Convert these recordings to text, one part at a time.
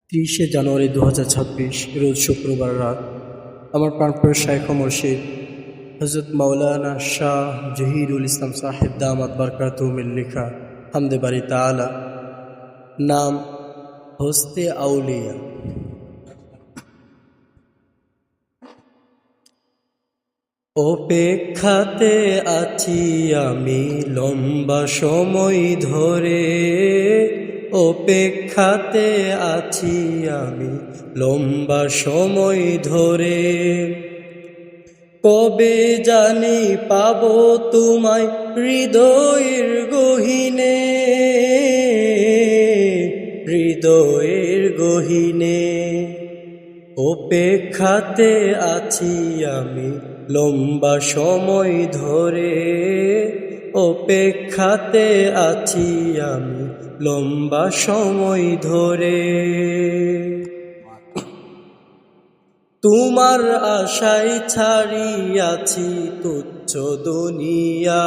30শে জানুয়ারি 2026 রোজ শুক্রবার রাত আমার প্রাণপ্রিয় শাইখ ও মুর্শিদ হযরত মাওলানা শাহ জহিরুল ইসলাম সাহেব দামাত বরকাতুহুমের লেখা হামদে বারি তাআলা। নাম হস্তে আউলিয়া। অপেক্ষাতে আছি আমি লম্বা সময় ধরে, অপেক্ষাতে আছি আমি লম্বা সময় ধরে। কবে জানি পাবো তোমায় হৃদয়ের গহীনে, হৃদয়ের গহীনে। অপেক্ষাতে আছি আমি লম্বা সময় ধরে, অপেক্ষাতে আছি আমি লম্বা সময় ধরে। তোমার আশায় ছাড়িয়াছি তুচ্ছ দুনিয়া,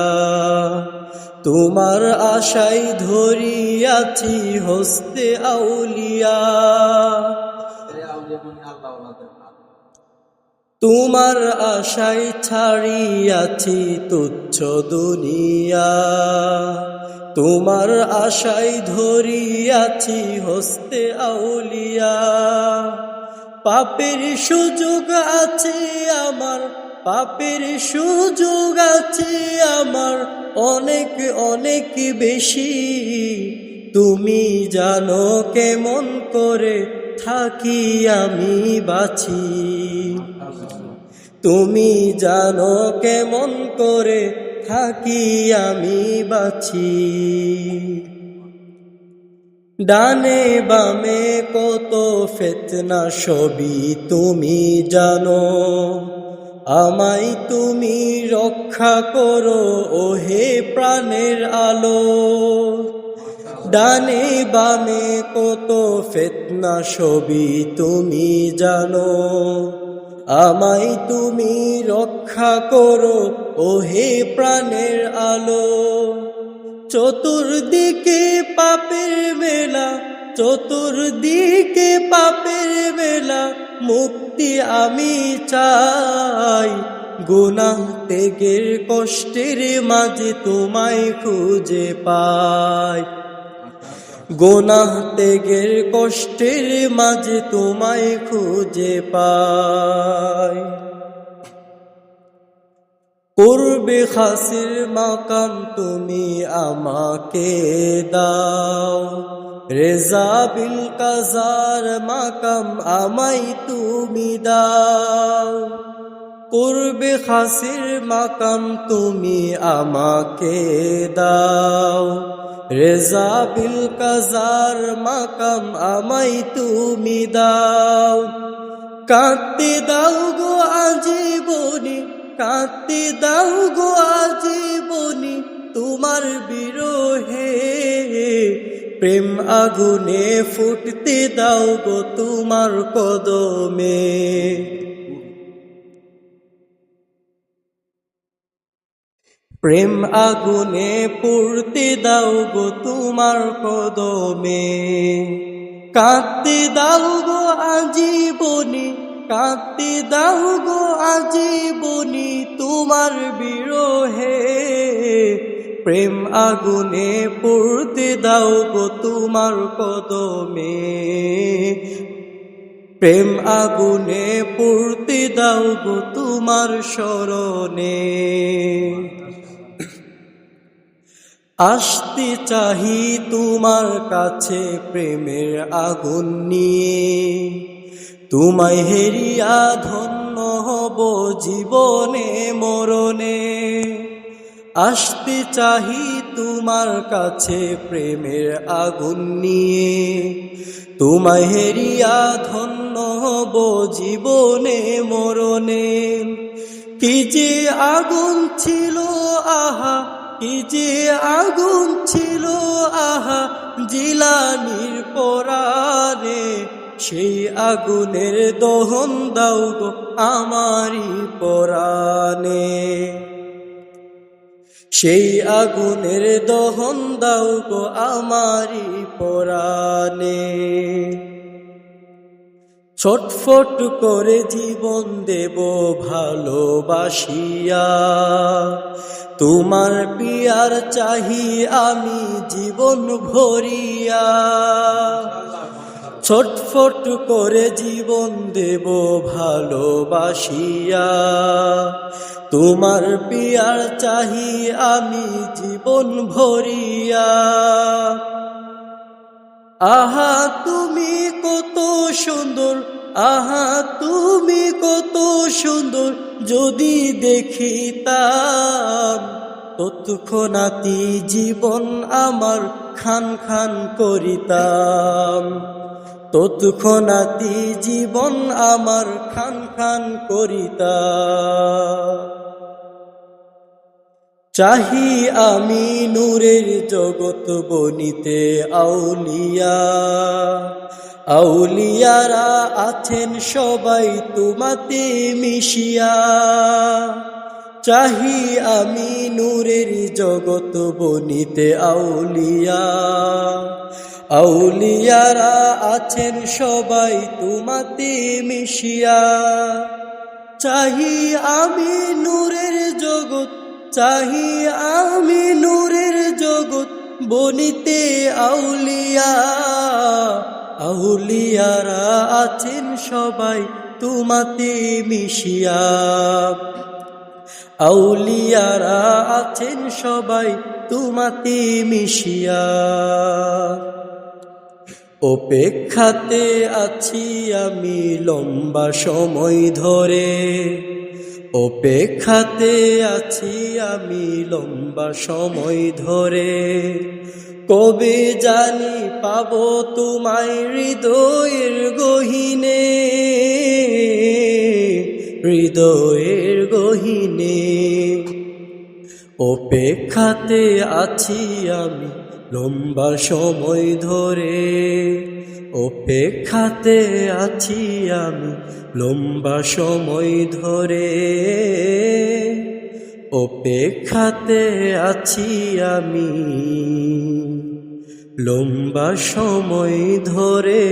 তোমার আশায় ধরিয়াছি হস্তে আউলিয়া। তোমার আশায় ছাড়িয়াছি তুচ্ছ দুনিয়া, তোমার আশায় ধরিয়াছি হস্তে আউলিয়া। পাপের সুযোগ আছে আমার, পাপের সুযোগ আছে আমার অনেক অনেক বেশি। তুমি জানো কেমন করে থাকি আমি বাঁচি, তুমি জানো কেমন করে থাকি আমি বাঁচি। ডানে বামে কত ফিতনা সবই তুমি জানো, আমায় তুমি রক্ষা করো ওহে প্রাণের আলো। ডানে বামে কত ফিতনা সবই তুমি জানো, আমায় তুমি রক্ষা করো ওহে প্রাণের আলো। চতুর্দিকে পাপের মেলা, চতুর্দিকে পাপের মেলা, মুক্তি আমি চাই। গুনাহ ত্যাগের কষ্টের মাঝে তোমায় খুঁজে পাই, গুনাহ ত্যাগের কষ্টের মাঝে তোমায় খুঁজে পাই। পূর্বে খাসির মাকাম তুমি আমাকে দাও, রেজা বিল কাজার মাকাম আমায় তুমি দাও। পূর্বে খাসির মাকাম তুমি আমাকে দাও, রেজা বিল কাজার মাকাম আমায় তুমি দাও। কাঁদতে দাও গো আজীবনী, কাঁদতে দাও গো আজীবনী তোমার বিরহে। প্রেম আগুনে ফুটতে দাও গো তোমার কদমে, প্রেম আগুনে পুড়তে দাও গো তোমার কদমে। কাঁদতে দাও গো আজীবনী, কাঁদতে দাও গো আজীবনী তোমার বিরহে। প্রেম আগুনে পুড়তে দাও গো তোমার কদমে, প্রেম আগুনে পুড়তে দাও গো তোমার শরণে। আসতে চাহি তোমার কাছে প্রেমের আগুন নিয়ে, তোমায় হেরিয়া ধন্য হব জীবনে মরণে। আসতে চাহি তোমার কাছে প্রেমের আগুন নিয়ে, তোমায় হেরিয়া ধন্য হব জীবনে মরণে। কি যে আগুন ছিল আহা, কি যে আগুন ছিল আহা জিলানীর পরাণে। সেই আগুনের দহন দাও গো আমারি পরাণে, সেই আগুনের দহন দাও গো আমারি পরাণে। ছটফট করে জীবন দেব ভালোবাসিয়া, তোমার পিয়ার চাহি আমি জীবন ভরিয়া। ছটফট করে জীবন দেব ভালোবাসিয়া, তোমার পিয়ার চাহি আমি জীবন ভরিয়া। আহা তুমি কত সুন্দর, আহা তুমি কত সুন্দর, যদি দেখিতাম তৎক্ষণাৎই জীবন আমার খান খান করিতাম। তৎক্ষণাৎই জীবন আমার খান খান করিতাম। চাহি আমি নূরের জগৎ বনিতে আউলিয়া, আউলিয়ারা আছেন সবাই তোমাতে মিশিয়া। চাহি আমি নূরের জগৎ বনিতে আউলিয়া, আউলিয়ারা আছেন সবাই তোমাতে মিশিয়া। চাহি আমি নূরের জগৎ, চাহি আমি নূরের জগৎ বনিতে আউলিয়া, আউলিয়ারা আছেন সবাই তোমাতে মিশিয়া। আউলিয়ারা আছেন সবাই তোমাতে মিশিয়া। অপেক্ষাতে আছি আমি লম্বা সময় ধরে, অপেক্ষাতে আছি আমি লম্বা সময় ধরে। কবে জানি পাবো তোমায় হৃদয়ের গহীনে, হৃদয়ের গহীনে। অপেক্ষাতে আছি আমি লম্বা সময় ধরে, অপেক্ষাতে আছি আমি লম্বা সময় ধরে। অপেক্ষাতে আছি আমি লম্বা সময় ধরে।